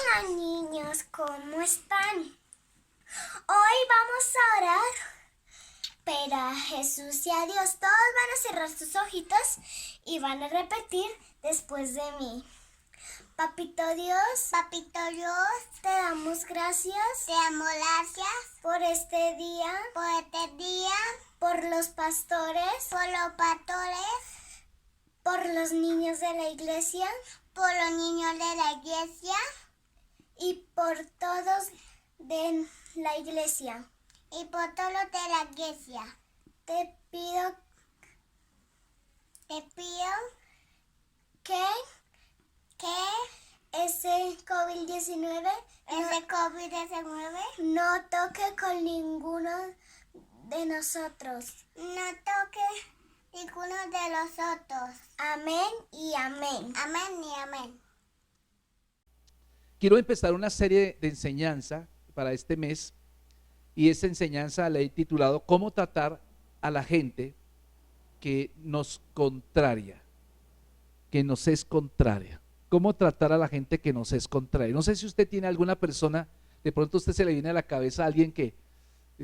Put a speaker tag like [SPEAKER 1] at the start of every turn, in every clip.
[SPEAKER 1] Hola niños, ¿cómo están? Hoy vamos a orar, pero a Jesús y a Dios. Todos van a cerrar sus ojitos y van a repetir después de mí. Papito Dios, te damos gracias por este día, por los pastores, por los niños de la iglesia y por todos de la iglesia. Te pido que ese COVID-19 no toque con ninguno de nosotros. Amén y amén.
[SPEAKER 2] Quiero empezar una serie de enseñanza para este mes, y esa enseñanza la he titulado ¿Cómo tratar a la gente que nos contraria? Que nos es contraria. ¿Cómo tratar a la gente que nos es contraria? No sé si usted tiene alguna persona, de pronto a usted se le viene a la cabeza a alguien que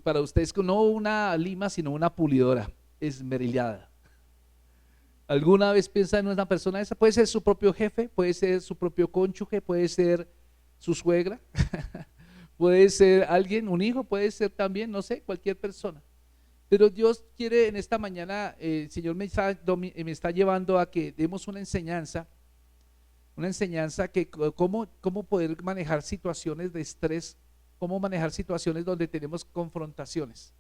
[SPEAKER 2] para usted es no una lima, sino una pulidora esmerilada. ¿Alguna vez piensa en una persona esa? Puede ser su propio jefe, puede ser su propio cónyuge, puede ser su suegra, puede ser alguien, un hijo, puede ser también, no sé, cualquier persona. Pero Dios quiere en esta mañana, el Señor me está llevando a que demos una enseñanza que cómo poder manejar situaciones de estrés, cómo manejar situaciones donde tenemos confrontaciones,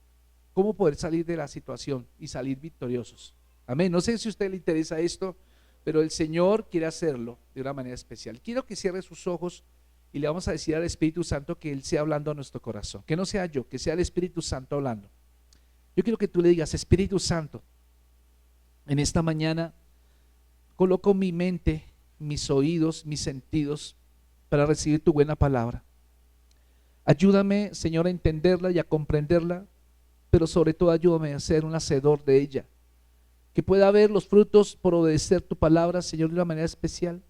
[SPEAKER 2] cómo poder salir de la situación y salir victoriosos. Amén. No sé si a usted le interesa esto, pero el Señor quiere hacerlo de una manera especial. Quiero que cierre sus ojos y le vamos a decir al Espíritu Santo que Él sea hablando a nuestro corazón, que no sea yo, que sea el Espíritu Santo hablando. Yo quiero que tú le digas: Espíritu Santo, en esta mañana coloco mi mente, mis oídos, mis sentidos para recibir tu buena palabra. Ayúdame, Señor, a entenderla y a comprenderla, pero sobre todo ayúdame a ser un hacedor de ella, que pueda ver los frutos por obedecer tu palabra, Señor, de una manera especial.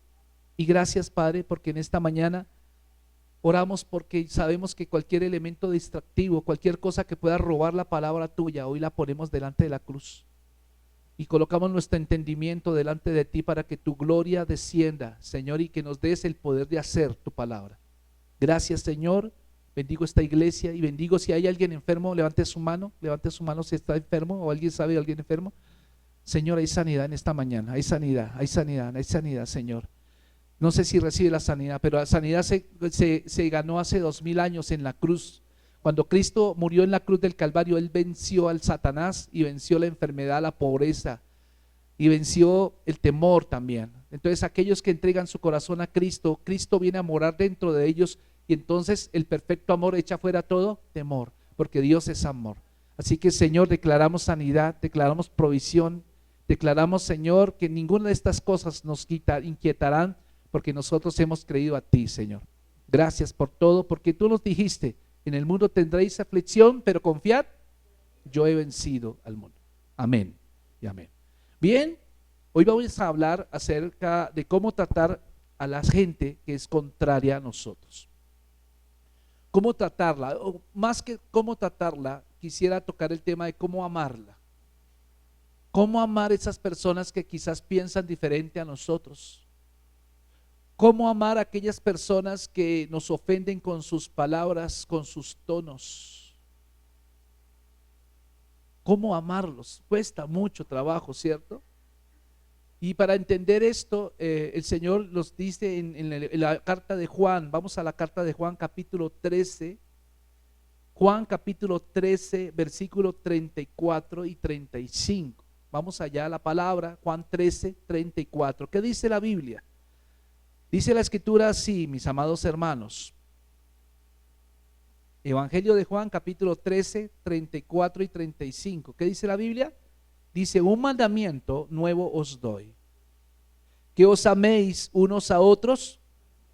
[SPEAKER 2] Y gracias, Padre, porque en esta mañana oramos porque sabemos que cualquier elemento distractivo, cualquier cosa que pueda robar la palabra tuya, hoy la ponemos delante de la cruz y colocamos nuestro entendimiento delante de ti para que tu gloria descienda, Señor, y que nos des el poder de hacer tu palabra. Gracias, Señor. Bendigo esta iglesia y bendigo si hay alguien enfermo, levante su mano si está enfermo o alguien sabe de alguien enfermo. Señor, hay sanidad en esta mañana, hay sanidad, Señor. No sé si recibe la sanidad, pero la sanidad se ganó hace 2000 años en la cruz. Cuando Cristo murió en la cruz del Calvario, Él venció al Satanás y venció la enfermedad, la pobreza y venció el temor también. Entonces aquellos que entregan su corazón a Cristo, Cristo viene a morar dentro de ellos y entonces el perfecto amor echa fuera todo temor, porque Dios es amor. Así que, Señor, declaramos sanidad, declaramos provisión, declaramos, Señor, que ninguna de estas cosas nos inquietarán, porque nosotros hemos creído a ti, Señor. Gracias por todo, porque tú nos dijiste: en el mundo tendréis aflicción, pero confiad, yo he vencido al mundo. Amén y amén. Bien, hoy vamos a hablar acerca de cómo tratar a la gente que es contraria a nosotros. Cómo tratarla, o más que cómo tratarla, quisiera tocar el tema de cómo amarla. Cómo amar a esas personas que quizás piensan diferente a nosotros. Cómo amar a aquellas personas que nos ofenden con sus palabras, con sus tonos. Cómo amarlos, cuesta mucho trabajo, ¿cierto? Y para entender esto, el Señor nos dice en la carta de Juan. Vamos a la carta de Juan capítulo 13. Juan capítulo 13, versículo 34 y 35. Vamos allá a la palabra, Juan 13, 34. ¿Qué dice la Biblia? Dice la Escritura así, mis amados hermanos. Evangelio de Juan capítulo 13, 34 y 35. ¿Qué dice la Biblia? Dice: un mandamiento nuevo os doy, que os améis unos a otros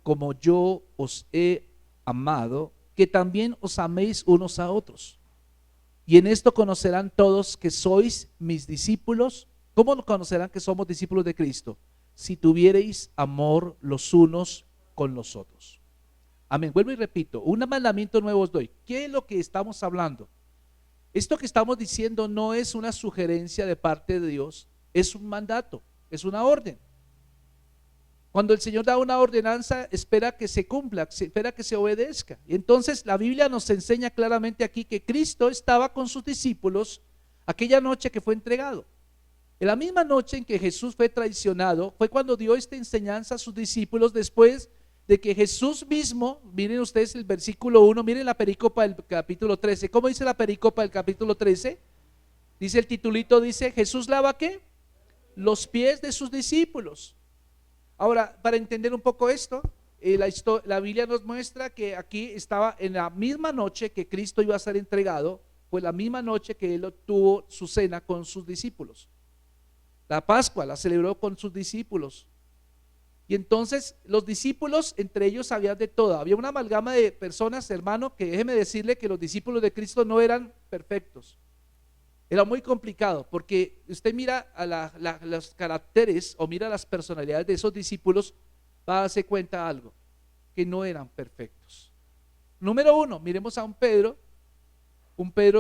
[SPEAKER 2] como yo os he amado, que también os améis unos a otros. Y en esto conocerán todos que sois mis discípulos. ¿Cómo conocerán que somos discípulos de Cristo? Si tuviereis amor los unos con los otros. Amén. Vuelvo y repito, un mandamiento nuevo os doy. ¿Qué es lo que estamos hablando? Esto que estamos diciendo no es una sugerencia de parte de Dios, es un mandato, es una orden. Cuando el Señor da una ordenanza, espera que se cumpla, espera que se obedezca. Y entonces la Biblia nos enseña claramente aquí que Cristo estaba con sus discípulos aquella noche que fue entregado. En la misma noche en que Jesús fue traicionado, fue cuando dio esta enseñanza a sus discípulos después de que Jesús mismo, miren ustedes el versículo 1, miren la pericopa del capítulo 13. ¿Cómo dice la pericopa del capítulo 13? Dice el titulito, dice, Jesús lava ¿qué? Los pies de sus discípulos. Ahora, para entender un poco esto, la Biblia nos muestra que aquí estaba en la misma noche que Cristo iba a ser entregado, fue la misma noche que él tuvo su cena con sus discípulos. La Pascua la celebró con sus discípulos. Y entonces los discípulos, entre ellos había de todo, había una amalgama de personas, hermano, que déjeme decirle que los discípulos de Cristo no eran perfectos. Era muy complicado porque usted mira a los caracteres o mira las personalidades de esos discípulos, va a darse cuenta de algo, que no eran perfectos. Número uno, miremos a un Pedro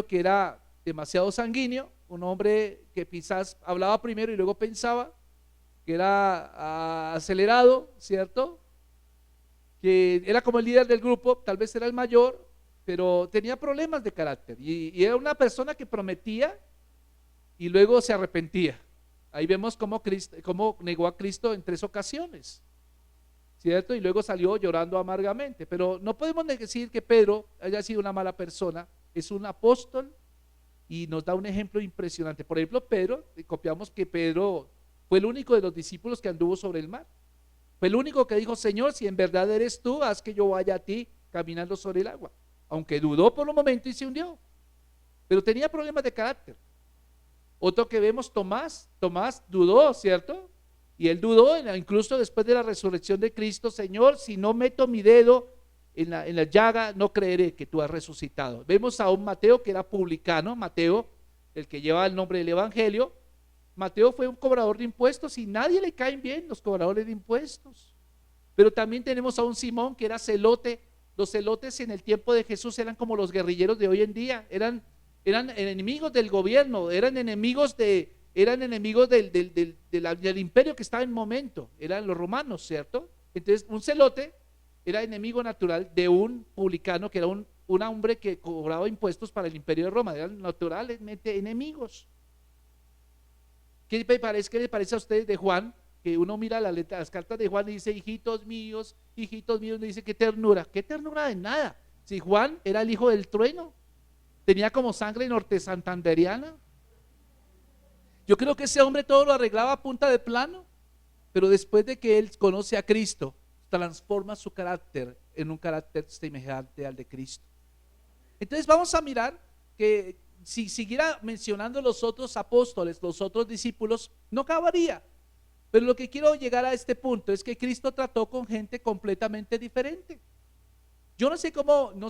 [SPEAKER 2] que era demasiado sanguíneo, un hombre que quizás hablaba primero y luego pensaba, que era acelerado, ¿cierto? Que era como el líder del grupo, tal vez era el mayor, pero tenía problemas de carácter y era una persona que prometía y luego se arrepentía. Ahí vemos cómo negó a Cristo en 3 ocasiones, ¿cierto? Y luego salió llorando amargamente. Pero no podemos decir que Pedro haya sido una mala persona, es un apóstol y nos da un ejemplo impresionante. Por ejemplo, Pedro, copiamos que Pedro fue el único de los discípulos que anduvo sobre el mar. Fue el único que dijo, Señor, si en verdad eres tú, haz que yo vaya a ti caminando sobre el agua. Aunque dudó por un momento y se hundió, pero tenía problemas de carácter. Otro que vemos, Tomás dudó, ¿cierto? Y él dudó incluso después de la resurrección de Cristo, Señor, si no meto mi dedo en la llaga, no creeré que tú has resucitado. Vemos a un Mateo que era publicano, Mateo, el que lleva el nombre del Evangelio. Mateo fue un cobrador de impuestos y nadie le caen bien los cobradores de impuestos. Pero también tenemos a un Simón que era celote. Los celotes en el tiempo de Jesús eran como los guerrilleros de hoy en día, eran enemigos del gobierno, eran enemigos del imperio que estaba en momento, eran los romanos, ¿cierto? Entonces un celote era enemigo natural de un publicano que era un hombre que cobraba impuestos para el imperio de Roma, eran naturalmente enemigos. ¿Qué le parece a ustedes de Juan? Que uno mira las cartas de Juan y dice, hijitos míos, dice, qué ternura de nada. Si Juan era el hijo del trueno, tenía como sangre norte santanderiana. Yo creo que ese hombre todo lo arreglaba a punta de plano, pero después de que él conoce a Cristo, transforma su carácter en un carácter semejante al de Cristo. Entonces vamos a mirar que si siguiera mencionando los otros apóstoles, los otros discípulos, no acabaría. Pero lo que quiero llegar a este punto es que Cristo trató con gente completamente diferente. Yo no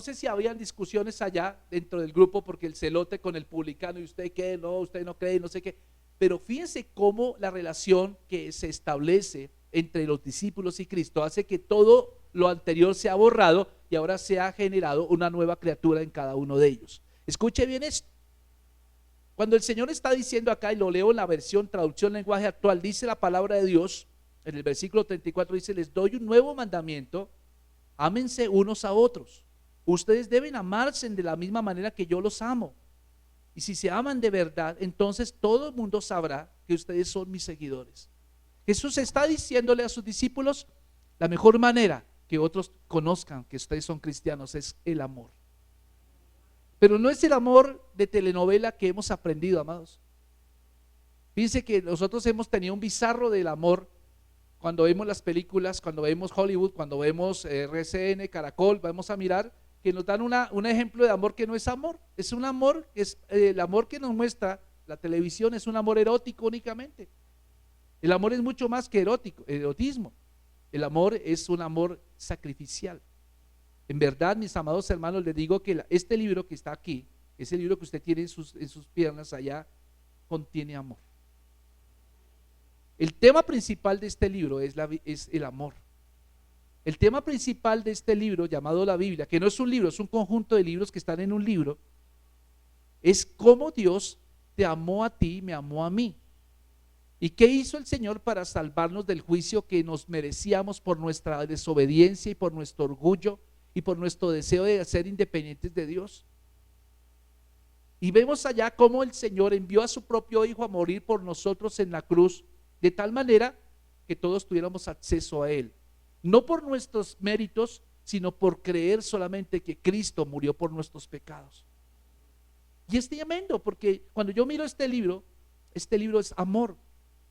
[SPEAKER 2] sé si habían discusiones allá dentro del grupo, porque el celote con el publicano, y usted qué, no, usted no cree, no sé qué. Pero fíjense cómo la relación que se establece entre los discípulos y Cristo hace que todo lo anterior sea borrado y ahora se ha generado una nueva criatura en cada uno de ellos. Escuche bien esto. Cuando el Señor está diciendo acá, y lo leo en la versión traducción lenguaje actual, dice la palabra de Dios, en el versículo 34 dice, les doy un nuevo mandamiento, ámense unos a otros. Ustedes deben amarse de la misma manera que yo los amo. Y si se aman de verdad, entonces todo el mundo sabrá que ustedes son mis seguidores. Jesús está diciéndole a sus discípulos, la mejor manera que otros conozcan que ustedes son cristianos es el amor. Pero no es el amor de telenovela que hemos aprendido, amados. Fíjense que nosotros hemos tenido un bizarro del amor cuando vemos las películas, cuando vemos Hollywood, cuando vemos RCN, Caracol, vamos a mirar que nos dan un ejemplo de amor que no es amor. Es un amor, el amor que nos muestra la televisión es un amor erótico únicamente. El amor es mucho más que erotismo. El amor es un amor sacrificial. En verdad, mis amados hermanos, les digo que este libro que está aquí, ese libro que usted tiene en sus piernas allá, contiene amor. El tema principal de este libro es el amor. El tema principal de este libro llamado la Biblia, que no es un libro, es un conjunto de libros que están en un libro, es cómo Dios te amó a ti, me amó a mí. ¿Y qué hizo el Señor para salvarnos del juicio que nos merecíamos por nuestra desobediencia y por nuestro orgullo y por nuestro deseo de ser independientes de Dios? Y vemos allá cómo el Señor envió a su propio Hijo a morir por nosotros en la cruz, de tal manera que todos tuviéramos acceso a Él. No por nuestros méritos, sino por creer solamente que Cristo murió por nuestros pecados. Y es tremendo, porque cuando yo miro este libro es amor.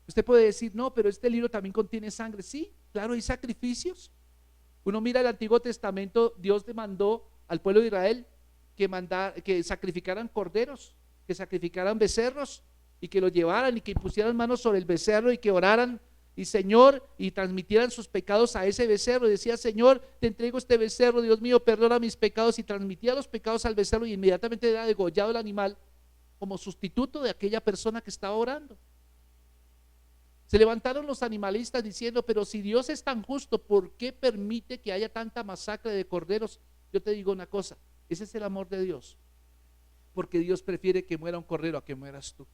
[SPEAKER 2] Usted puede decir, no, pero este libro también contiene sangre. Sí, claro, hay sacrificios. Uno mira el Antiguo Testamento, Dios demandó al pueblo de Israel que sacrificaran corderos, que sacrificaran becerros y que lo llevaran y que pusieran manos sobre el becerro y que oraran y Señor, y transmitieran sus pecados a ese becerro. Y decía, Señor, te entrego este becerro, Dios mío, perdona mis pecados, y transmitía los pecados al becerro y inmediatamente era degollado el animal como sustituto de aquella persona que estaba orando. Se levantaron los animalistas diciendo, pero si Dios es tan justo, ¿por qué permite que haya tanta masacre de corderos? Yo te digo una cosa, ese es el amor de Dios, porque Dios prefiere que muera un cordero a que mueras tú.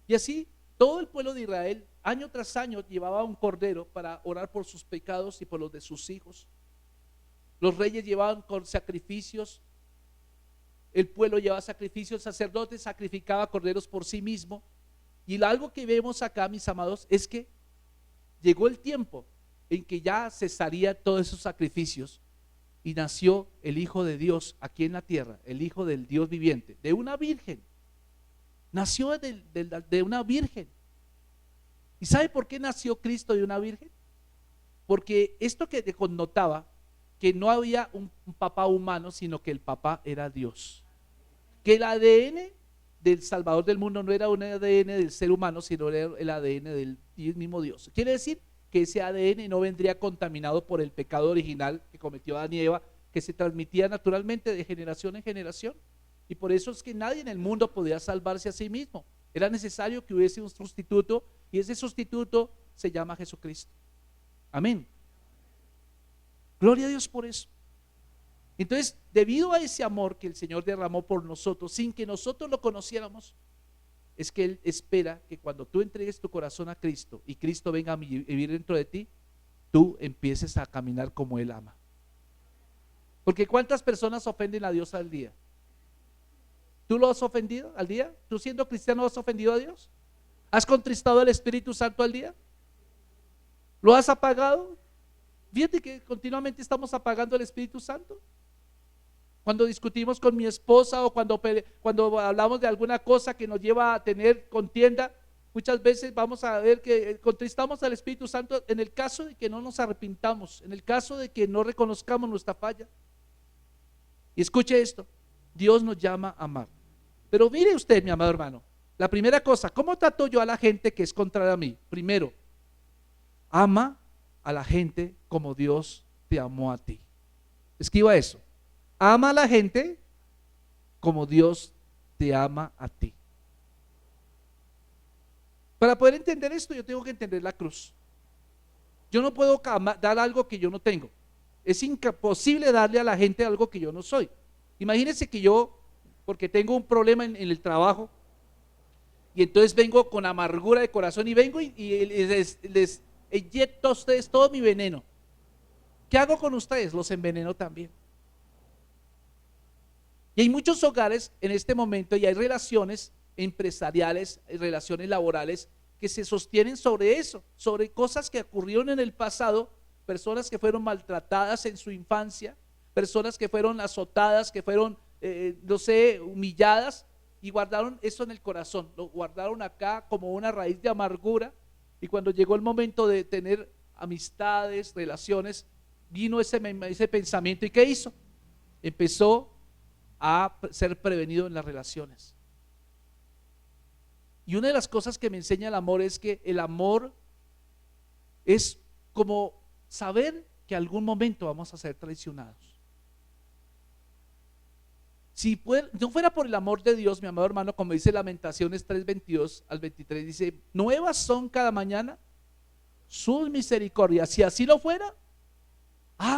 [SPEAKER 2] Y así todo el pueblo de Israel año tras año llevaba un cordero para orar por sus pecados y por los de sus hijos. Los reyes llevaban con sacrificios, el pueblo llevaba sacrificios, el sacerdote sacrificaba corderos por sí mismo. Y algo que vemos acá, mis amados, es que llegó el tiempo en que ya cesaría todos esos sacrificios y nació el Hijo de Dios aquí en la tierra, el Hijo del Dios viviente, de una virgen. Nació de una virgen. ¿Y sabe por qué nació Cristo de una virgen? Porque esto que connotaba que no había un papá humano, sino que el papá era Dios. Que el ADN del Salvador del mundo no era un ADN del ser humano, sino era el ADN del mismo Dios. Quiere decir que ese ADN no vendría contaminado por el pecado original que cometió Adán y Eva, que se transmitía naturalmente de generación en generación. Y por eso es que nadie en el mundo podía salvarse a sí mismo. Era necesario que hubiese un sustituto, y ese sustituto se llama Jesucristo. Amén. Gloria a Dios por eso. Entonces, debido a ese amor que el Señor derramó por nosotros, sin que nosotros lo conociéramos, es que Él espera que cuando tú entregues tu corazón a Cristo y Cristo venga a vivir dentro de ti, tú empieces a caminar como Él ama. Porque ¿cuántas personas ofenden a Dios al día? ¿Tú lo has ofendido al día? ¿Tú siendo cristiano has ofendido a Dios? ¿Has contristado al Espíritu Santo al día? ¿Lo has apagado? Fíjate que continuamente estamos apagando el Espíritu Santo. Cuando discutimos con mi esposa o cuando hablamos de alguna cosa que nos lleva a tener contienda, muchas veces vamos a ver que contristamos al Espíritu Santo en el caso de que no nos arrepintamos, en el caso de que no reconozcamos nuestra falla. Y escuche esto, Dios nos llama a amar. Pero mire usted, mi amado hermano, la primera cosa, ¿cómo trato yo a la gente que es contraria a mí? Primero, ama a la gente como Dios te amó a ti. Escriba eso. Ama a la gente como Dios te ama a ti. Para poder entender esto, yo tengo que entender la cruz. Yo no puedo dar algo que yo no tengo. Es imposible darle a la gente algo que yo no soy. Imagínense que yo, porque tengo un problema en el trabajo, y entonces vengo con amargura de corazón y vengo y les inyecto a ustedes todo mi veneno. ¿Qué hago con ustedes? Los enveneno también. Y hay muchos hogares en este momento y hay relaciones empresariales, relaciones laborales que se sostienen sobre eso, sobre cosas que ocurrieron en el pasado, personas que fueron maltratadas en su infancia, personas que fueron azotadas, que fueron, no sé, humilladas, y guardaron eso en el corazón, lo guardaron acá como una raíz de amargura, y cuando llegó el momento de tener amistades, relaciones, vino ese pensamiento, ¿y qué hizo? Empezó a ser prevenido en las relaciones. Y una de las cosas que me enseña el amor es que el amor es como saber que algún momento vamos a ser traicionados. Si no fuera por el amor de Dios, mi amado hermano, como dice Lamentaciones 3:22 al 23, dice, nuevas son cada mañana sus misericordias. Si así lo fuera,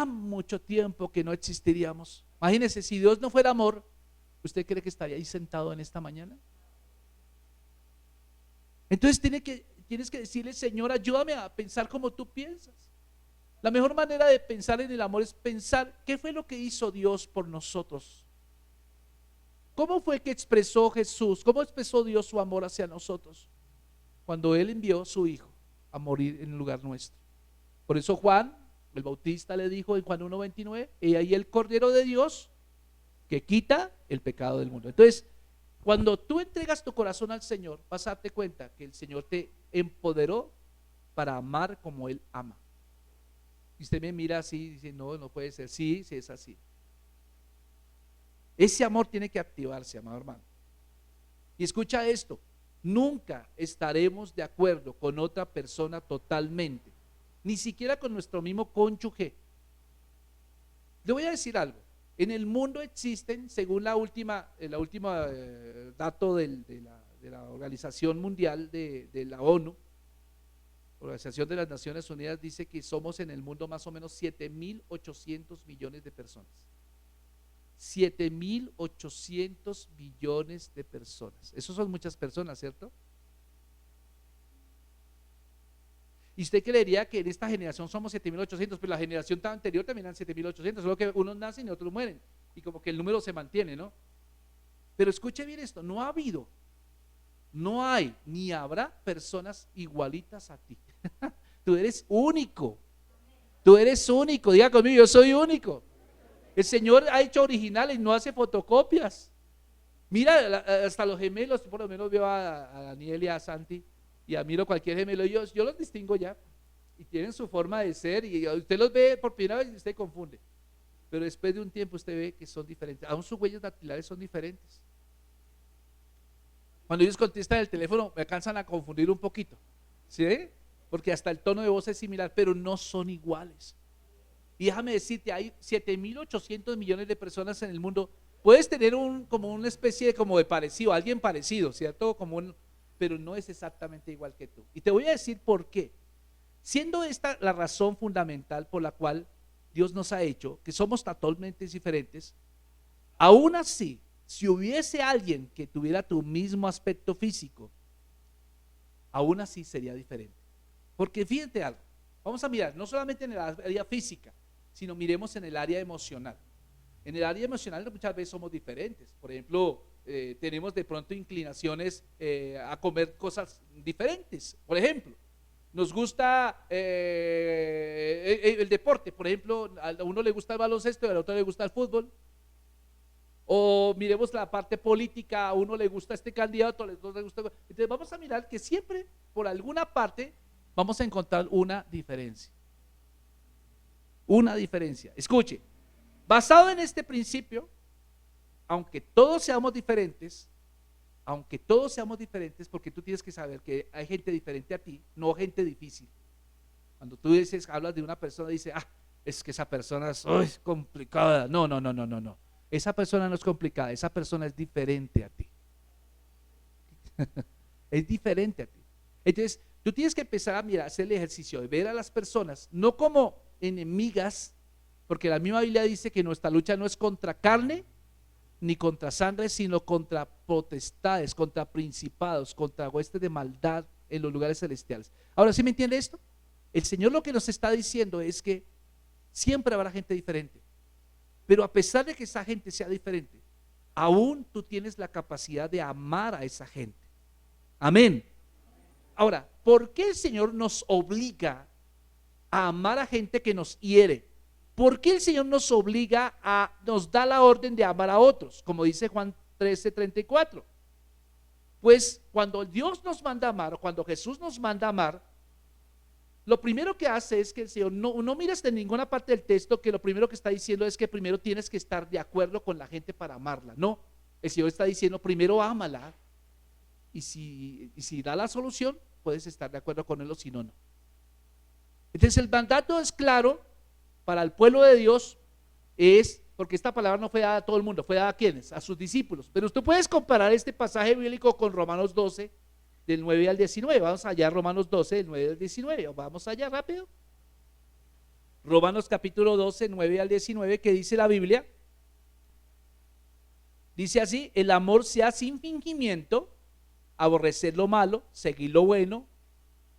[SPEAKER 2] mucho tiempo que no existiríamos. Imagínese, si Dios no fuera amor, ¿usted cree que estaría ahí sentado en esta mañana? Entonces tienes que decirle: Señor, ayúdame a pensar como tú piensas. La mejor manera de pensar en el amor es pensar qué fue lo que hizo Dios por nosotros. ¿Cómo fue que expresó Jesús? ¿Cómo expresó Dios su amor hacia nosotros? Cuando Él envió a su Hijo a morir en lugar nuestro. Por eso Juan, el Bautista, le dijo en Juan 1:29: he ahí el Cordero de Dios que quita el pecado del mundo. Entonces, cuando tú entregas tu corazón al Señor, vas a darte cuenta que el Señor te empoderó para amar como Él ama. Y usted me mira así y dice: no, no puede ser. Sí, sí es así. Ese amor tiene que activarse, amado hermano. Y escucha esto: nunca estaremos de acuerdo con otra persona totalmente, ni siquiera con nuestro mismo cónyuge. Le voy a decir algo: en el mundo existen, según la última dato de la Organización Mundial de la ONU, Organización de las Naciones Unidas, dice que somos en el mundo más o menos 7.800 millones de personas. 7.800 millones de personas. Eso son muchas personas, ¿cierto? Y usted creería que en esta generación somos 7.800, pero la generación anterior también eran 7.800, solo que unos nacen y otros mueren, y como que el número se mantiene, ¿no? Pero escuche bien esto: no ha habido, no hay, ni habrá personas igualitas a ti. Tú eres único, diga conmigo: yo soy único. El Señor ha hecho originales, no hace fotocopias. Mira, hasta los gemelos, por lo menos veo a Daniel y a Santi, y admiro cualquier gemelo. Yo los distingo ya, y tienen su forma de ser, y usted los ve por primera vez y usted confunde, pero después de un tiempo usted ve que son diferentes. Aún sus huellas dactilares son diferentes. Cuando ellos contestan el teléfono me alcanzan a confundir un poquito, ¿sí? Porque hasta el tono de voz es similar, pero no son iguales. Y déjame decirte, hay 7.800 millones de personas en el mundo. Puedes tener como una especie de parecido, alguien parecido, ¿cierto? Pero no es exactamente igual que tú. Y te voy a decir por qué. Siendo esta la razón fundamental por la cual Dios nos ha hecho, que somos totalmente diferentes, aún así, si hubiese alguien que tuviera tu mismo aspecto físico, aún así sería diferente. Porque fíjate algo, vamos a mirar no solamente en el área física, sino miremos en el área emocional. En el área emocional muchas veces somos diferentes. Por ejemplo, tenemos de pronto inclinaciones a comer cosas diferentes. Por ejemplo, nos gusta el deporte. Por ejemplo, a uno le gusta el baloncesto y al otro le gusta el fútbol. O miremos la parte política: a uno le gusta este candidato, a otro le gusta. Entonces vamos a mirar que siempre por alguna parte vamos a encontrar una diferencia. Una diferencia. Escuche, basado en este principio, aunque todos seamos diferentes, porque tú tienes que saber que hay gente diferente a ti, no gente difícil. Cuando tú hablas de una persona, dices: es que esa persona es complicada. No. Esa persona no es complicada, esa persona es diferente a ti. Es diferente a ti. Entonces, tú tienes que empezar a mirar, hacer el ejercicio de ver a las personas no como enemigas, porque la misma Biblia dice que nuestra lucha no es contra carne ni contra sangre, sino contra potestades, contra principados, contra huestes de maldad en los lugares celestiales. Ahora, ¿sí me entiende esto? El Señor lo que nos está diciendo es que siempre habrá gente diferente, pero a pesar de que esa gente sea diferente, aún tú tienes la capacidad de amar a esa gente. Amén. Ahora, ¿por qué el Señor nos obliga a amar a gente que nos hiere? ¿Por qué el Señor nos da la orden de amar a otros? Como dice Juan 13:34. Pues cuando Dios nos manda a amar, o cuando Jesús nos manda a amar, lo primero que hace es que el Señor, no mires de ninguna parte del texto que lo primero que está diciendo es que primero tienes que estar de acuerdo con la gente para amarla. No, el Señor está diciendo: primero ámala, y si da la solución, puedes estar de acuerdo con él, o si no, no. Entonces el mandato es claro para el pueblo de Dios, porque esta palabra no fue dada a todo el mundo, fue dada a ¿quiénes? A sus discípulos. Pero tú puedes comparar este pasaje bíblico con Romanos 12, del 9 al 19. Vamos allá a Romanos 12, del 9 al 19. Vamos allá rápido. Romanos capítulo 12, 9 al 19, que dice la Biblia. Dice así: el amor sea sin fingimiento, aborrecer lo malo, seguir lo bueno,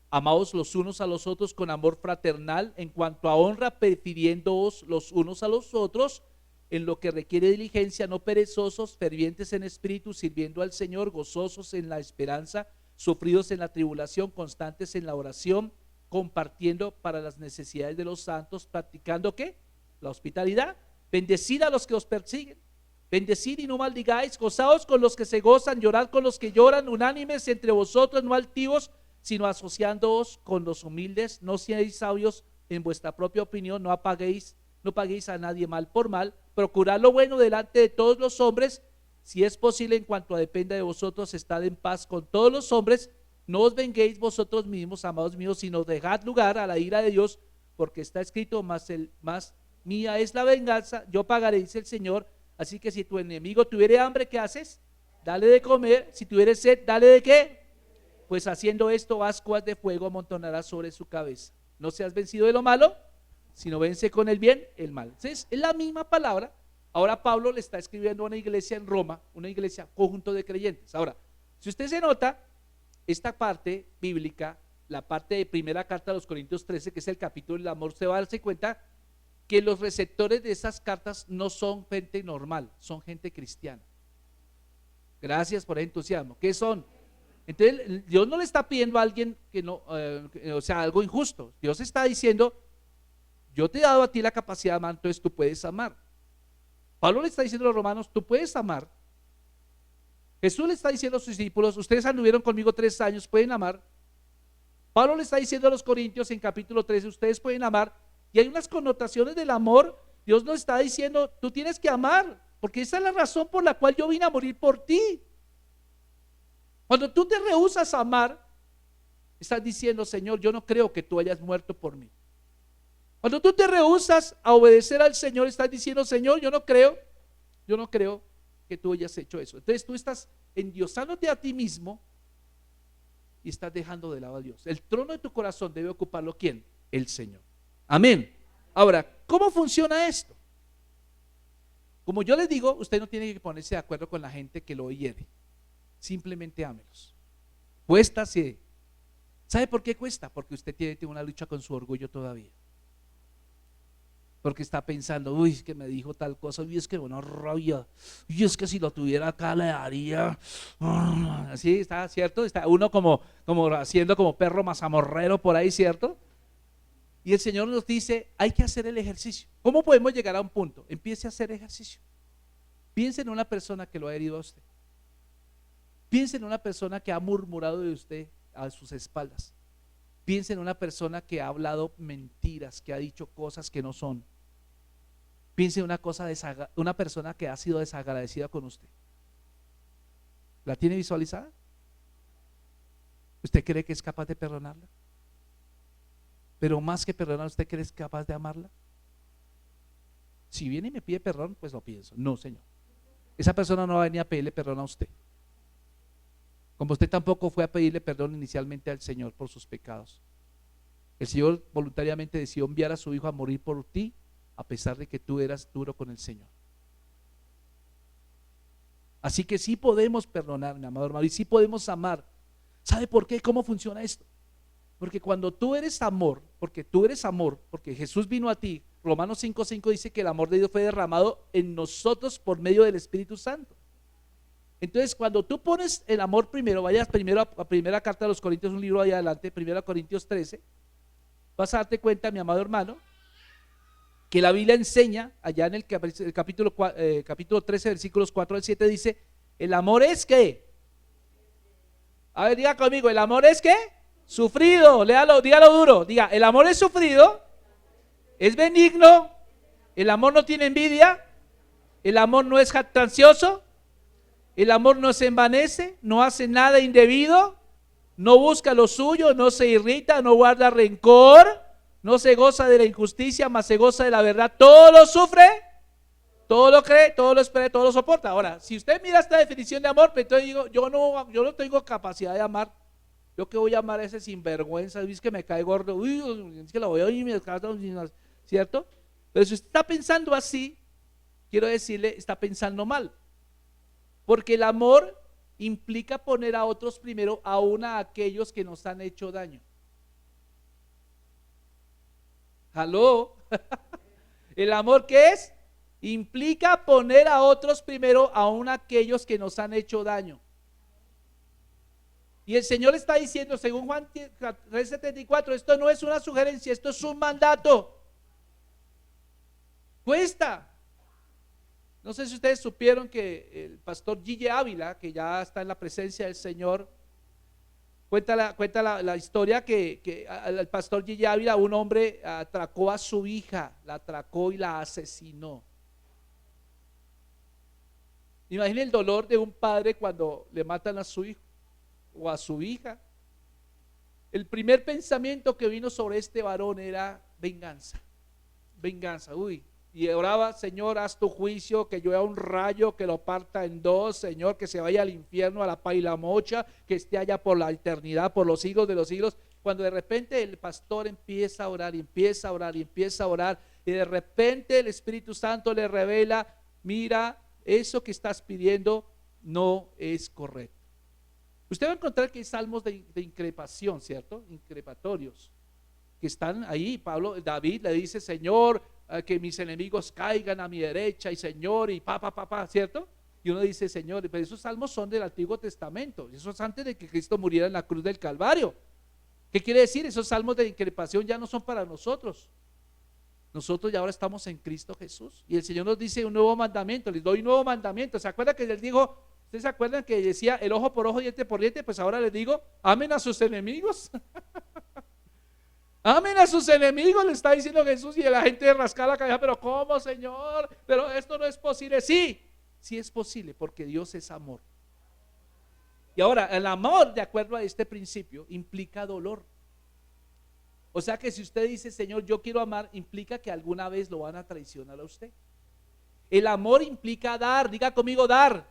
[SPEAKER 2] amaos los unos a los otros con amor fraternal, en cuanto a honra, prefiriéndoos los unos a los otros, en lo que requiere diligencia, no perezosos, fervientes en espíritu, sirviendo al Señor, gozosos en la esperanza, sufridos en la tribulación, constantes en la oración, compartiendo para las necesidades de los santos, practicando ¿qué? La hospitalidad. Bendecid a los que os persiguen, bendecid y no maldigáis, gozaos con los que se gozan, llorad con los que lloran, unánimes entre vosotros, no altivos, sino asociándoos con los humildes. No seáis sabios en vuestra propia opinión, no paguéis a nadie mal por mal, procurad lo bueno delante de todos los hombres. Si es posible, en cuanto dependa de vosotros, estad en paz con todos los hombres. No os venguéis vosotros mismos, amados míos, sino dejad lugar a la ira de Dios, porque está escrito: más mía es la venganza, yo pagaré, dice el Señor. Así que si tu enemigo tuviere hambre, ¿qué haces? Dale de comer. Si tuviere sed, dale de ¿qué? Pues haciendo esto, ascuas de fuego amontonarás sobre su cabeza. No seas vencido de lo malo, sino vence con el bien el mal. Entonces, es la misma palabra. Ahora Pablo le está escribiendo a una iglesia en Roma, una iglesia conjunto de creyentes. Ahora, si usted se nota, esta parte bíblica, la parte de primera carta a los Corintios 13, que es el capítulo del amor, se va a darse cuenta que los receptores de esas cartas no son gente normal, son gente cristiana. Gracias por el entusiasmo. ¿Qué son? Entonces Dios no le está pidiendo a alguien que no, o sea, algo injusto. Dios está diciendo: yo te he dado a ti la capacidad de amar, entonces tú puedes amar. Pablo le está diciendo a los romanos: tú puedes amar. Jesús le está diciendo a sus discípulos: ustedes anduvieron conmigo 3 años, pueden amar. Pablo le está diciendo a los corintios en capítulo 13: ustedes pueden amar. Y hay unas connotaciones del amor. Dios nos está diciendo: tú tienes que amar, porque esa es la razón por la cual yo vine a morir por ti. Cuando tú te rehusas a amar, estás diciendo: Señor, yo no creo que tú hayas muerto por mí. Cuando tú te rehusas a obedecer al Señor, estás diciendo: Señor, yo no creo que tú hayas hecho eso. Entonces tú estás endiosándote a ti mismo y estás dejando de lado a Dios. El trono de tu corazón debe ocuparlo ¿quién? El Señor. Amén. Ahora, ¿cómo funciona esto? Como yo les digo, usted no tiene que ponerse de acuerdo con la gente que lo hiere. Simplemente ámelos. Cuesta, sí. ¿Sabe por qué cuesta? Porque usted tiene una lucha con su orgullo todavía. Porque está pensando: uy, es que me dijo tal cosa, uy, es que bueno, rabia, uy, es que si lo tuviera acá le daría. Así está, ¿cierto? Está uno como haciendo como perro mazamorrero por ahí, ¿cierto? Y el Señor nos dice: hay que hacer el ejercicio. ¿Cómo podemos llegar a un punto? Empiece a hacer ejercicio. Piense en una persona que lo ha herido a usted. Piense en una persona que ha murmurado de usted a sus espaldas. Piense en una persona que ha hablado mentiras, que ha dicho cosas que no son. Piense en una persona que ha sido desagradecida con usted. ¿La tiene visualizada? ¿Usted cree que es capaz de perdonarla? Pero más que perdonar, ¿usted cree que es capaz de amarla? Si viene y me pide perdón, pues lo pienso. No, Señor. Esa persona no va a venir a pedirle perdón a usted. Como usted tampoco fue a pedirle perdón inicialmente al Señor por sus pecados. El Señor voluntariamente decidió enviar a su Hijo a morir por ti, a pesar de que tú eras duro con el Señor. Así que sí podemos perdonar, mi amado hermano, y sí podemos amar. ¿Sabe por qué? ¿Cómo funciona esto? Porque cuando tú eres amor, porque Jesús vino a ti, Romanos 5:5 dice que el amor de Dios fue derramado en nosotros por medio del Espíritu Santo. Entonces, cuando tú pones el amor primero, vayas primero a primera carta de los Corintios, un libro ahí adelante, 1 Corintios 13, vas a darte cuenta, mi amado hermano, que la Biblia enseña, allá en el capítulo 13, versículos 4 al 7, dice: el amor es ¿qué? A ver, diga conmigo: el amor es ¿qué? Sufrido. Dígalo duro, diga: el amor es sufrido, es benigno, el amor no tiene envidia, el amor no es jactancioso, el amor no se envanece, no hace nada indebido, no busca lo suyo, no se irrita, no guarda rencor, no se goza de la injusticia, mas se goza de la verdad. Todo lo sufre, todo lo cree, todo lo espera, todo lo soporta. Ahora, si usted mira esta definición de amor, pues entonces digo: yo no tengo capacidad de amar. Yo que voy a amar a ese sinvergüenza, es que me cae gordo, uy, es que lo veo y me descansa, ¿cierto? Pero si usted está pensando así, quiero decirle, está pensando mal. Porque el amor implica poner a otros primero, aún a aquellos que nos han hecho daño. ¿Aló? ¿El amor qué es? Implica poner a otros primero, aún a aquellos que nos han hecho daño. Y el Señor está diciendo, según Juan 3:74, esto no es una sugerencia, esto es un mandato. Cuesta. No sé si ustedes supieron que el pastor Gille Ávila, que ya está en la presencia del Señor, cuenta la historia que el pastor Gille Ávila, un hombre atracó a su hija, la atracó y la asesinó. Imaginen el dolor de un padre cuando le matan a su hijo o a su hija. El primer pensamiento que vino sobre este varón era venganza. Venganza, y oraba, Señor, haz tu juicio, que llueva un rayo, que lo parta en dos, Señor, que se vaya al infierno, a la paila mocha, que esté allá por la eternidad, por los siglos de los siglos. Cuando de repente el pastor empieza a orar y empieza a orar y empieza a orar, y de repente el Espíritu Santo le revela, mira, eso que estás pidiendo no es correcto. Usted va a encontrar que hay salmos de increpación, ¿cierto? Increpatorios, que están ahí. David le dice, Señor, que mis enemigos caigan a mi derecha, y Señor, y ¿cierto? Y uno dice, Señor, pero esos salmos son del Antiguo Testamento, eso es antes de que Cristo muriera en la cruz del Calvario. ¿Qué quiere decir? Esos salmos de increpación ya no son para nosotros. Nosotros ya ahora estamos en Cristo Jesús, y el Señor nos dice un nuevo mandamiento, les doy un nuevo mandamiento. ¿Se acuerdan que Él dijo, ustedes se acuerdan que decía el ojo por ojo, diente por diente? Pues ahora les digo, amen a sus enemigos. Amen a sus enemigos, le está diciendo Jesús, y la gente rasca la cabeza, pero ¿cómo, Señor? Pero esto no es posible. Sí, sí es posible, porque Dios es amor. Y ahora, el amor, de acuerdo a este principio, implica dolor. O sea que si usted dice, Señor, yo quiero amar, implica que alguna vez lo van a traicionar a usted. El amor implica dar, diga conmigo, dar.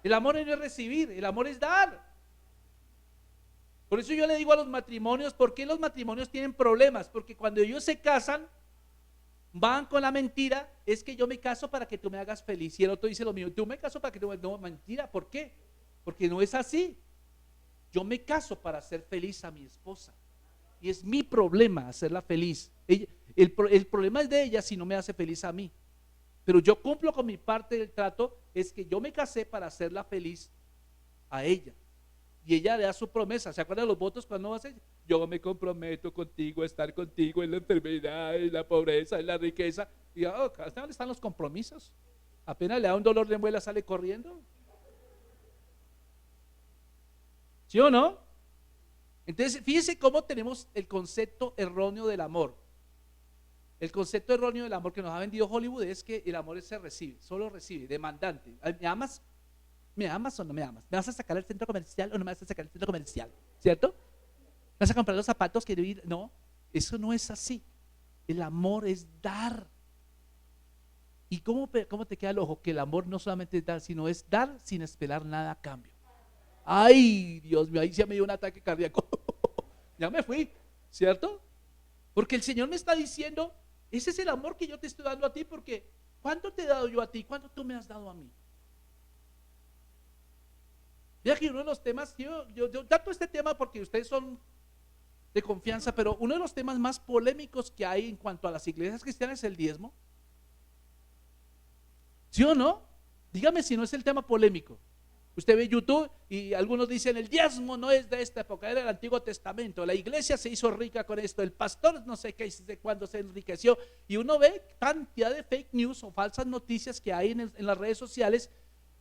[SPEAKER 2] El amor no es recibir, el amor es dar. Por eso yo le digo a los matrimonios, ¿por qué los matrimonios tienen problemas? Porque cuando ellos se casan, van con la mentira, es que yo me caso para que tú me hagas feliz. Y el otro dice lo mismo, tú me caso para que tú me... No, mentira, ¿por qué? Porque no es así. Yo me caso para hacer feliz a mi esposa. Y es mi problema hacerla feliz. El problema es de ella si no me hace feliz a mí. Pero yo cumplo con mi parte del trato, es que yo me casé para hacerla feliz a ella. Y ella le da su promesa. ¿Se acuerdan de los votos cuando hace? Yo me comprometo contigo a estar contigo en la enfermedad, en la pobreza, en la riqueza. Y ¿hasta dónde están los compromisos? Apenas le da un dolor de muela, sale corriendo. ¿Sí o no? Entonces, fíjense cómo tenemos el concepto erróneo del amor. El concepto erróneo del amor que nos ha vendido Hollywood es que el amor se recibe, solo recibe, demandante. ¿Me amas? ¿Me amas o no me amas? ¿Me vas a sacar al centro comercial o no me vas a sacar al centro comercial? ¿Cierto? ¿Me vas a comprar los zapatos que debí? No, eso no es así. El amor es dar. ¿Y cómo te queda el ojo? Que el amor no solamente es dar, sino es dar sin esperar nada a cambio. Ay, Dios mío, ahí ya me dio un ataque cardíaco. Ya me fui, ¿cierto? Porque el Señor me está diciendo, ese es el amor que yo te estoy dando a ti, porque ¿cuánto te he dado yo a ti? ¿Cuánto tú me has dado a mí? Mira que uno de los temas, yo trato este tema porque ustedes son de confianza, pero uno de los temas más polémicos que hay en cuanto a las iglesias cristianas es el diezmo. ¿Sí o no? Dígame si no es el tema polémico. Usted ve YouTube y algunos dicen el diezmo no es de esta época, era del Antiguo Testamento, la iglesia se hizo rica con esto, el pastor no sé qué, de cuándo se enriqueció, y uno ve cantidad de fake news o falsas noticias que hay en las redes sociales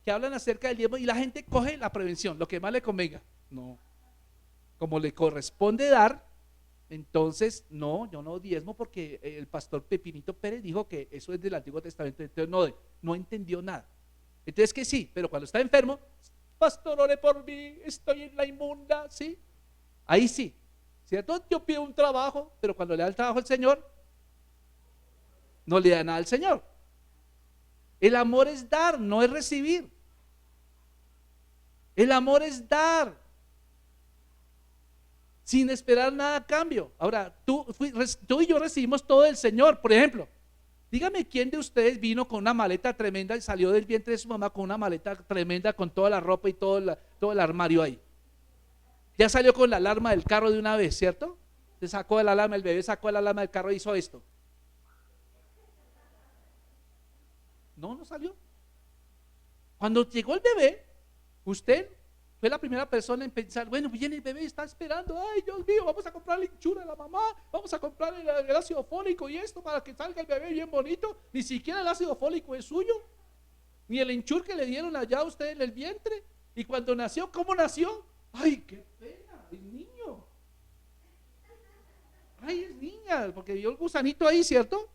[SPEAKER 2] que hablan acerca del diezmo, y la gente coge la prevención, lo que más le convenga. No, como le corresponde dar, entonces no, yo no diezmo porque el pastor Pepinito Pérez dijo que eso es del Antiguo Testamento, entonces no entendió nada. Entonces que sí, pero cuando está enfermo, pastor, ore por mí, estoy en la inmunda, ¿sí? Ahí sí, ¿cierto? Yo pido un trabajo, pero cuando le da el trabajo al Señor, no le da nada al Señor. El amor es dar, no es recibir. El amor es dar. sin esperar nada a cambio. Ahora, tú y yo recibimos todo del Señor. Por ejemplo, dígame quién de ustedes vino con una maleta tremenda y salió del vientre de su mamá con una maleta tremenda con toda la ropa y todo el armario ahí. Ya salió con la alarma del carro de una vez, ¿cierto? Se sacó la alarma, el bebé sacó la alarma del carro y hizo esto. No salió. Cuando llegó el bebé, usted fue la primera persona en pensar, bueno, viene el bebé, está esperando, ay Dios mío, vamos a comprar la hinchura de la mamá, vamos a comprar el ácido fólico y esto para que salga el bebé bien bonito. Ni siquiera el ácido fólico es suyo, ni el hinchur que le dieron allá a usted en el vientre. Y cuando nació, ¿cómo nació? Ay, qué pena, es niño. Ay, es niña, porque vio el gusanito ahí, ¿cierto?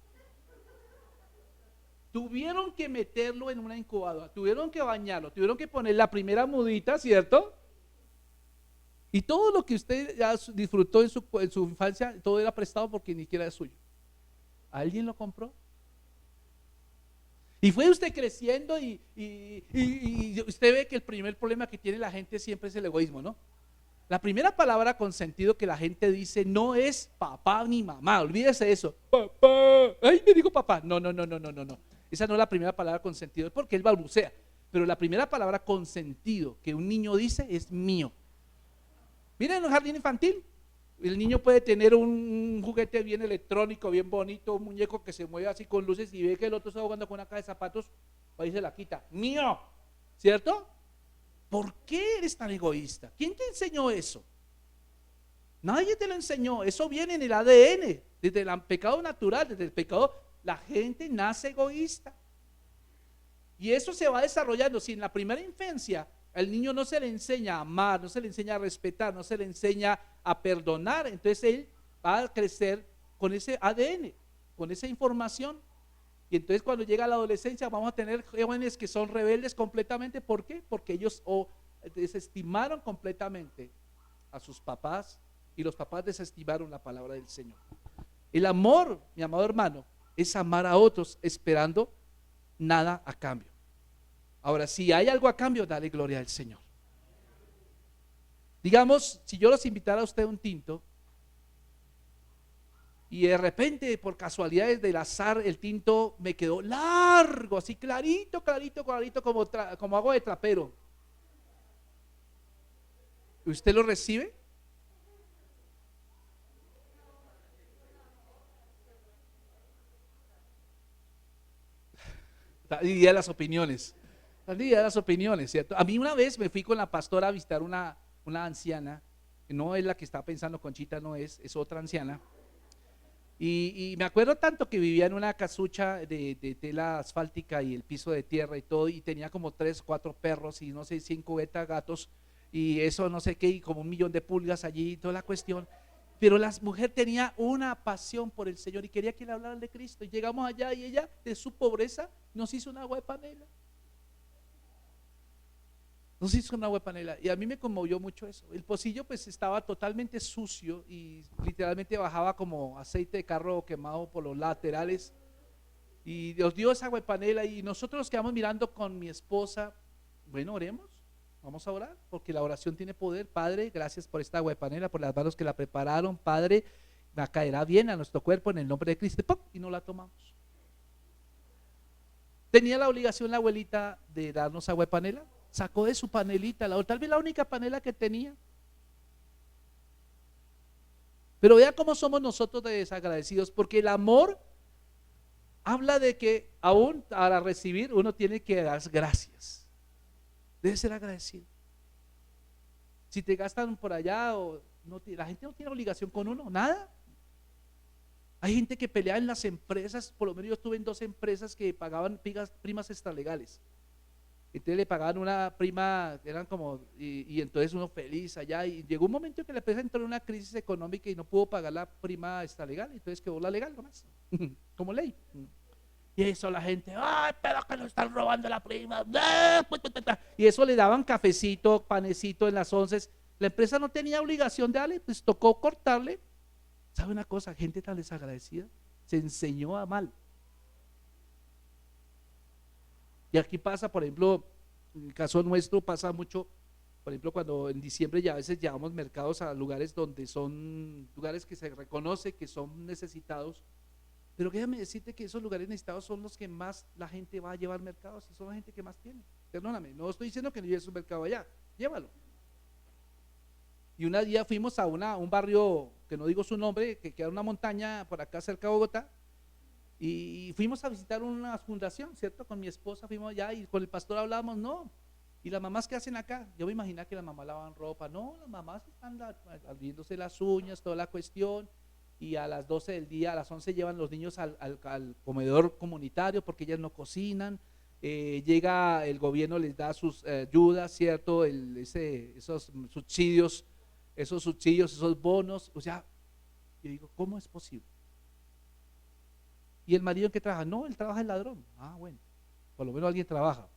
[SPEAKER 2] Tuvieron que meterlo en una incubadora, tuvieron que bañarlo, tuvieron que poner la primera mudita, ¿cierto? Y todo lo que usted ya disfrutó en su infancia, todo era prestado porque ni siquiera es suyo. ¿Alguien lo compró? Y fue usted creciendo y usted ve que el primer problema que tiene la gente siempre es el egoísmo, ¿no? La primera palabra con sentido que la gente dice no es papá ni mamá, olvídese de eso. Papá, ay, me dijo papá. No. Esa no es la primera palabra con sentido, es porque él balbucea. Pero la primera palabra con sentido que un niño dice es mío. Miren en un jardín infantil, el niño puede tener un juguete bien electrónico, bien bonito, un muñeco que se mueve así con luces y ve que el otro está jugando con una caja de zapatos, ahí se la quita. Mío, ¿cierto? ¿Por qué eres tan egoísta? ¿Quién te enseñó eso? Nadie te lo enseñó, eso viene en el ADN, desde el pecado natural, desde el pecado, la gente nace egoísta. Y eso se va desarrollando. Si en la primera infancia al niño no se le enseña a amar, no se le enseña a respetar, no se le enseña a perdonar, entonces él va a crecer con ese ADN, con esa información. Y entonces cuando llega a la adolescencia vamos a tener jóvenes que son rebeldes completamente. ¿Por qué? Porque ellos desestimaron completamente a sus papás y los papás desestimaron la palabra del Señor. El amor, mi amado hermano, es amar a otros esperando nada a cambio. Ahora, si hay algo a cambio, dale gloria al Señor. Digamos, si yo los invitara a usted a un tinto y de repente, por casualidades del azar, el tinto me quedó largo, así clarito, como agua de trapero, ¿usted lo recibe? Dividida las opiniones. Dividida las opiniones, ¿cierto? A mí una vez me fui con la pastora a visitar una anciana, no es la que está pensando Conchita, no es otra anciana. Y me acuerdo tanto que vivía en una casucha de tela asfáltica y el piso de tierra y todo, y tenía como 3, 4 perros y no sé, 5 beta gatos y eso no sé qué, y como 1,000,000 de pulgas allí y toda la cuestión. Pero la mujer tenía una pasión por el Señor y quería que le hablaran de Cristo. Y llegamos allá y ella, de su pobreza, nos hizo un agua de panela. Nos hizo un agua de panela y a mí me conmovió mucho eso. El pocillo pues estaba totalmente sucio y literalmente bajaba como aceite de carro quemado por los laterales. Y Dios dio esa agua de panela y nosotros nos quedamos mirando con mi esposa. Bueno, oremos. Vamos a orar, porque la oración tiene poder. Padre, gracias por esta agua de panela, por las manos que la prepararon. Padre, me caerá bien a nuestro cuerpo en el nombre de Cristo. ¡Pum! Y no la tomamos. ¿Tenía la obligación la abuelita de darnos agua de panela? Sacó de su panelita, tal vez la única panela que tenía. Pero vea cómo somos nosotros de desagradecidos, porque el amor habla de que aún para recibir uno tiene que dar gracias. Debe ser agradecido. Si te gastan por allá o no, la gente no tiene obligación con uno, nada. Hay gente que pelea en las empresas, por lo menos yo estuve en 2 empresas que pagaban primas extralegales. Entonces le pagaban una prima, eran como, y entonces uno feliz allá, y llegó un momento en que la empresa entró en una crisis económica y no pudo pagar la prima extralegal, entonces quedó la legal nomás, como ley. Y eso la gente, ay, pero que nos están robando la prima. Y eso le daban cafecito, panecito en las 11. La empresa no tenía obligación de darle, pues tocó cortarle. ¿Sabe una cosa? Gente tan desagradecida se enseñó a mal. Y aquí pasa, por ejemplo, en el caso nuestro pasa mucho Por ejemplo, cuando en diciembre ya a veces llevamos mercados a lugares donde son lugares que se reconoce que son necesitados, pero déjame decirte que esos lugares necesitados son los que más la gente va a llevar mercados y son la gente que más tiene. Perdóname, no estoy diciendo que no lleves un mercado allá, llévalo. Y un día fuimos a un barrio, que no digo su nombre, que queda en una montaña por acá cerca de Bogotá, y fuimos a visitar una fundación, ¿cierto? Con mi esposa fuimos allá y con el pastor hablábamos, no. ¿Y las mamás qué hacen acá? Yo me imaginaba que las mamás lavan ropa. No, las mamás están abriéndose las uñas, toda la cuestión. Y a las 12 del día, a las 11 llevan los niños al comedor comunitario porque ellas no cocinan. Llega el gobierno, les da sus ayudas, ¿cierto? Esos subsidios, esos bonos. O sea, yo digo, ¿cómo es posible? ¿Y el marido en qué trabaja? No, él trabaja en ladrón. Ah, bueno, por lo menos alguien trabaja.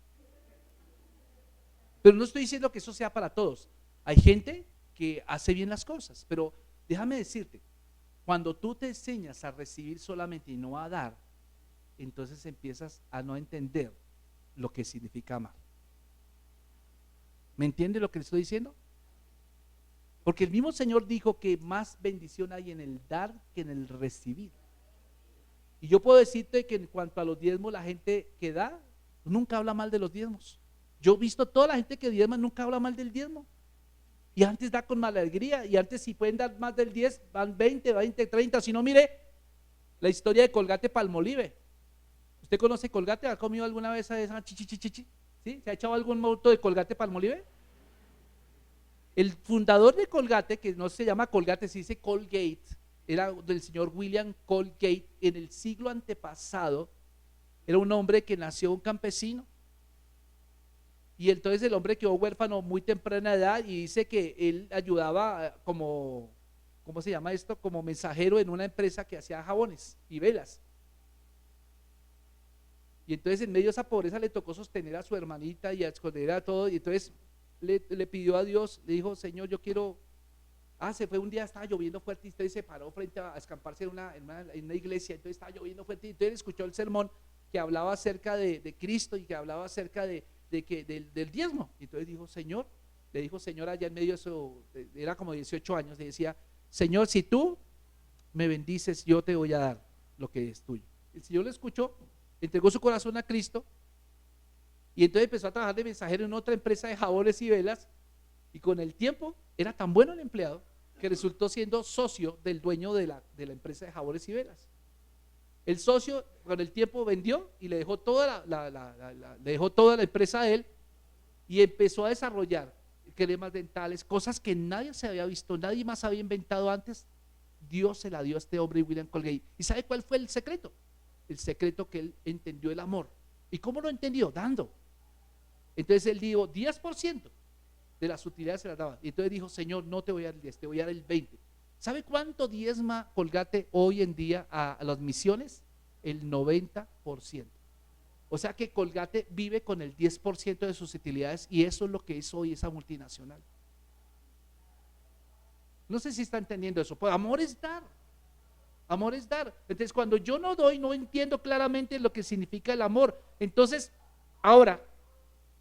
[SPEAKER 2] Pero no estoy diciendo que eso sea para todos. Hay gente que hace bien las cosas, pero déjame decirte, cuando tú te enseñas a recibir solamente y no a dar, entonces empiezas a no entender lo que significa amar. ¿Me entiende lo que le estoy diciendo? Porque el mismo Señor dijo que más bendición hay en el dar que en el recibir. Y yo puedo decirte que en cuanto a los diezmos, la gente que da nunca habla mal de los diezmos. Yo he visto toda la gente que diezma nunca habla mal del diezmo. Y antes da con mala alegría. Y antes, si pueden dar más del 10, van 20, 30. Si no, mire la historia de Colgate Palmolive. ¿Usted conoce Colgate? ¿Ha comido alguna vez a esa chichichichichi? ¿Sí? ¿Se ha echado algún moto de Colgate Palmolive? El fundador de Colgate, que no se llama Colgate, se dice Colgate, era del señor William Colgate. En el siglo antepasado, era un hombre que nació un campesino. Y entonces el hombre quedó huérfano muy temprana edad y dice que él ayudaba como, ¿cómo se llama esto? Como mensajero en una empresa que hacía jabones y velas. Y entonces en medio de esa pobreza le tocó sostener a su hermanita y a esconder a todo. Y entonces le pidió a Dios, le dijo, Señor, yo quiero. Se fue un día, estaba lloviendo fuerte y entonces se paró frente a escamparse en una iglesia. Entonces estaba lloviendo fuerte y entonces él escuchó el sermón que hablaba acerca de Cristo y que hablaba acerca del diezmo. Y entonces dijo, Señor, le dijo Señor allá en medio de eso, era como 18 años, le decía, Señor, si tú me bendices, yo te voy a dar lo que es tuyo. El Señor le escuchó, entregó su corazón a Cristo y entonces empezó a trabajar de mensajero en otra empresa de jabones y velas y con el tiempo era tan bueno el empleado que resultó siendo socio del dueño de la empresa de jabones y velas. El socio con el tiempo vendió y le dejó toda la empresa a él y empezó a desarrollar cremas dentales, cosas que nadie se había visto, nadie más había inventado antes. Dios se la dio a este hombre, William Colgate. ¿Y sabe cuál fue el secreto? El secreto que él entendió el amor. ¿Y cómo lo entendió? Dando. Entonces él dijo 10% de las utilidades se las daba. Y entonces dijo, Señor, no te voy a dar el 10, te voy a dar el 20. ¿Sabe cuánto diezma Colgate hoy en día a las misiones? El 90%. O sea que Colgate vive con el 10% de sus utilidades y eso es lo que es hoy esa multinacional. No sé si está entendiendo eso. Pues amor es dar. Amor es dar. Entonces cuando yo no doy, no entiendo claramente lo que significa el amor. Entonces, ahora,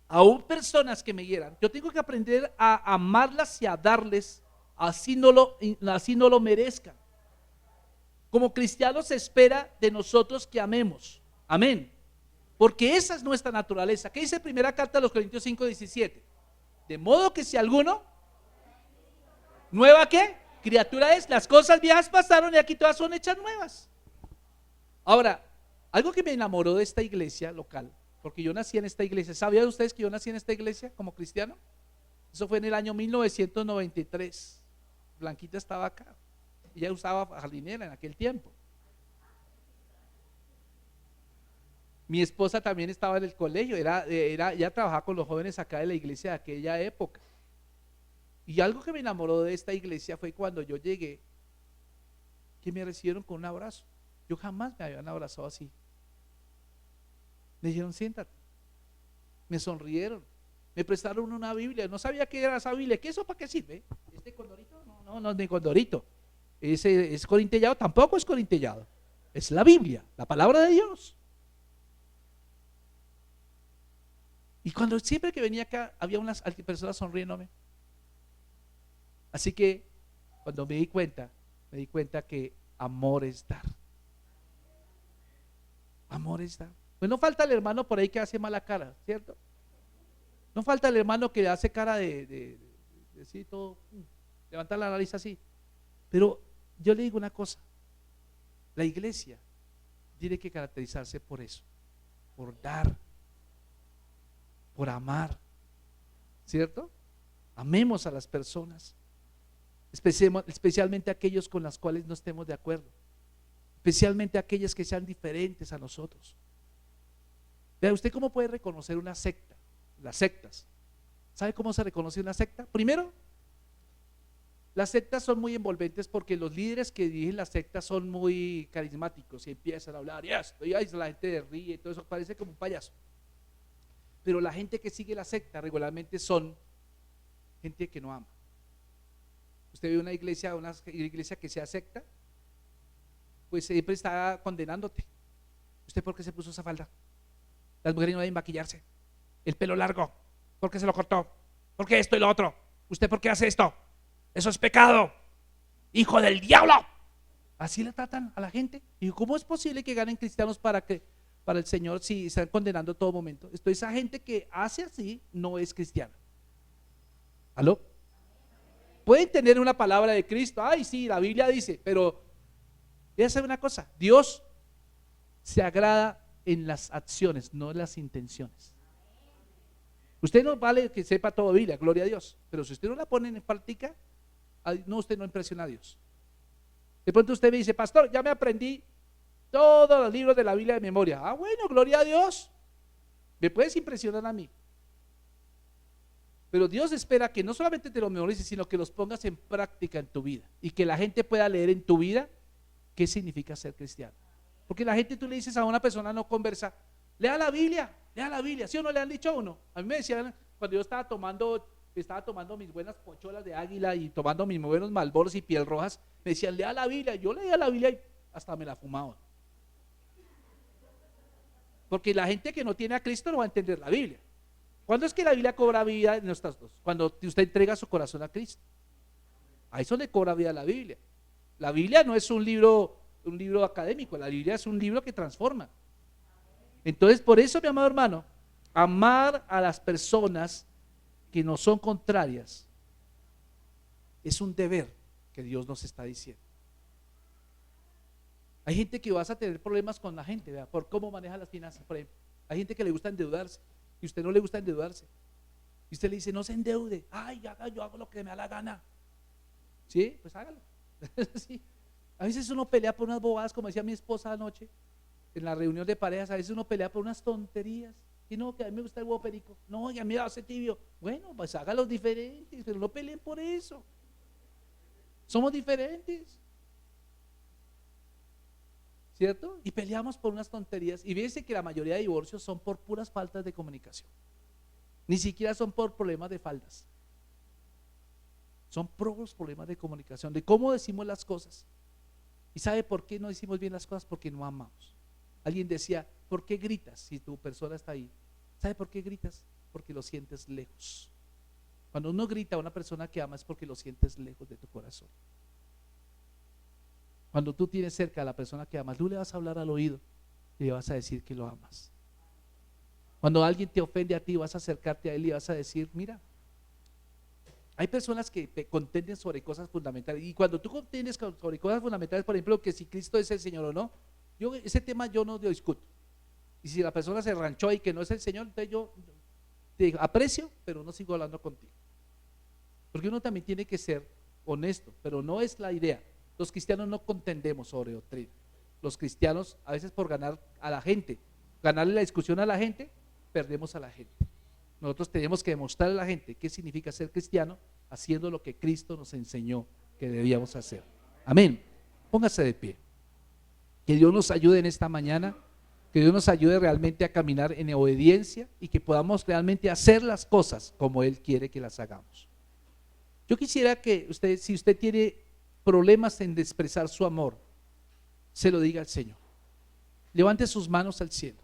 [SPEAKER 2] aún personas que me hieran, yo tengo que aprender a amarlas y a darles así no lo merezcan. Como cristianos se espera de nosotros que amemos. Amén. Porque esa es nuestra naturaleza. ¿Qué dice primera carta de los Corintios 5:17? De modo que si alguno nueva ¿qué? Criatura es, las cosas viejas pasaron y aquí todas son hechas nuevas. Ahora, algo que me enamoró de esta iglesia local, porque yo nací en esta iglesia. ¿Sabían ustedes que yo nací en esta iglesia como cristiano? Eso fue en el año 1993. Blanquita estaba acá. Ella usaba jardinera en aquel tiempo. Mi esposa también estaba en el colegio, ella trabajaba con los jóvenes acá de la iglesia de aquella época. Y algo que me enamoró de esta iglesia fue cuando yo llegué, que me recibieron con un abrazo. Yo jamás me habían abrazado así. Me dijeron, siéntate. Me sonrieron. Me prestaron una Biblia. No sabía qué era esa Biblia. ¿Qué eso para qué sirve? ¿Este condorito? No es de condorito. Ese es corintellado, tampoco es corintellado. Es la Biblia, la palabra de Dios. Y cuando siempre que venía acá, había unas personas sonriéndome. Así que cuando me di cuenta que amor es dar. Amor es dar. Pues no falta el hermano por ahí que hace mala cara, ¿cierto? No falta el hermano que hace cara de así todo, levantar la nariz así. Pero yo le digo una cosa, la iglesia tiene que caracterizarse por eso, por dar, por amar, ¿cierto? Amemos a las personas, especialmente aquellos con las cuales no estemos de acuerdo, especialmente aquellas que sean diferentes a nosotros. Vea, ¿usted cómo puede reconocer una secta? Las sectas. ¿Sabe cómo se reconoce una secta? Primero, las sectas son muy envolventes porque los líderes que dirigen las sectas son muy carismáticos y empiezan a hablar y esto, y ahí la gente ríe, todo eso parece como un payaso. Pero la gente que sigue la secta regularmente son gente que no ama. Usted ve una iglesia que sea secta, pues siempre está condenándote. ¿Usted por qué se puso esa falda? Las mujeres no deben maquillarse. El pelo largo, ¿por qué se lo cortó? ¿Por qué esto y lo otro? ¿Usted por qué hace esto? Eso es pecado, hijo del diablo. Así le tratan a la gente. ¿Y cómo es posible que ganen cristianos para el Señor si están condenando a todo momento? Entonces esa gente que hace así no es cristiana. ¿Aló? Pueden tener una palabra de Cristo, ay sí, la Biblia dice, pero voy a hacer una cosa, Dios se agrada en las acciones, no en las intenciones. Usted no vale que sepa todo Biblia, gloria a Dios, pero si usted no la pone en práctica, no, usted no impresiona a Dios. De pronto usted me dice, pastor, ya me aprendí todos los libros de la Biblia de memoria. Ah, bueno, gloria a Dios, me puedes impresionar a mí. Pero Dios espera que no solamente te los memorices, sino que los pongas en práctica en tu vida y que la gente pueda leer en tu vida qué significa ser cristiano. Porque la gente, tú le dices a una persona no conversa, lea la Biblia, ¿sí o no le han dicho a uno? A mí me decían cuando yo estaba tomando mis buenas pocholas de águila y tomando mis buenos Malboros y piel rojas, me decían, lea la Biblia. Yo leía la Biblia y hasta me la fumaba. Porque la gente que no tiene a Cristo no va a entender la Biblia. ¿Cuándo es que la Biblia cobra vida en nuestras dos? Cuando usted entrega su corazón a Cristo. Ahí es donde cobra vida la Biblia. La Biblia no es un libro académico, la Biblia es un libro que transforma. Entonces, por eso, mi amado hermano, amar a las personas que nos son contrarias es un deber que Dios nos está diciendo. Hay gente que vas a tener problemas con la gente, ¿verdad? Por cómo maneja las finanzas, por ejemplo. Hay gente que le gusta endeudarse y a usted no le gusta endeudarse. Y usted le dice, no se endeude. Ay, yo hago lo que me da la gana. ¿Sí? Pues hágalo. Sí. A veces uno pelea por unas bobadas, como decía mi esposa anoche, en la reunión de parejas, a veces uno pelea por unas tonterías. Y no, que a mí me gusta el huevo perico. No, y a mí me hace tibio. Bueno, pues hágalos diferentes, pero no peleen por eso. Somos diferentes. ¿Cierto? Y peleamos por unas tonterías. Y fíjense que la mayoría de divorcios son por puras faltas de comunicación. Ni siquiera son por problemas de faldas. Son puros problemas de comunicación, de cómo decimos las cosas. ¿Y sabe por qué no decimos bien las cosas? Porque no amamos. Alguien decía, ¿por qué gritas si tu persona está ahí? ¿Sabe por qué gritas? Porque lo sientes lejos. Cuando uno grita a una persona que ama es porque lo sientes lejos de tu corazón. Cuando tú tienes cerca a la persona que amas, tú le vas a hablar al oído y le vas a decir que lo amas. Cuando alguien te ofende a ti, vas a acercarte a él y vas a decir, mira, hay personas que te contenden sobre cosas fundamentales, y cuando tú contiendes sobre cosas fundamentales, por ejemplo, que si Cristo es el Señor o no, ese tema yo no lo discuto. Y si la persona se ranchó y que no es el Señor, entonces yo te aprecio, pero no sigo hablando contigo. Porque uno también tiene que ser honesto, pero no es la idea. Los cristianos no contendemos sobre doctrina. Los cristianos, a veces por ganar a la gente, ganarle la discusión a la gente, perdemos a la gente. Nosotros tenemos que demostrar a la gente qué significa ser cristiano, haciendo lo que Cristo nos enseñó que debíamos hacer. Amén. Póngase de pie. Que Dios nos ayude en esta mañana, que Dios nos ayude realmente a caminar en obediencia y que podamos realmente hacer las cosas como Él quiere que las hagamos. Yo quisiera que usted, si usted tiene problemas en expresar su amor, se lo diga al Señor. Levante sus manos al cielo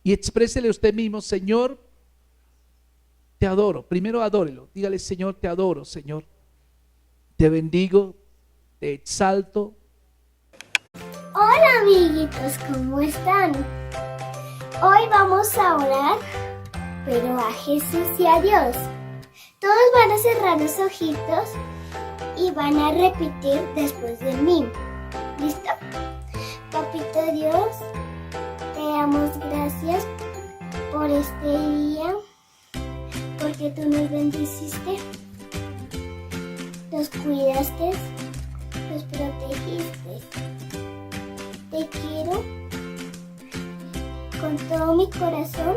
[SPEAKER 2] y exprésele usted mismo: Señor, te adoro. Primero adórelo, dígale: Señor, te adoro, Señor, te bendigo, te exalto.
[SPEAKER 1] Hola amiguitos, ¿cómo están? Hoy vamos a orar, pero a Jesús y a Dios. Todos van a cerrar los ojitos y van a repetir después de mí. ¿Listo? Papito Dios, te damos gracias por este día, porque tú nos bendiciste, nos cuidaste, nos protegiste. Te quiero con todo mi corazón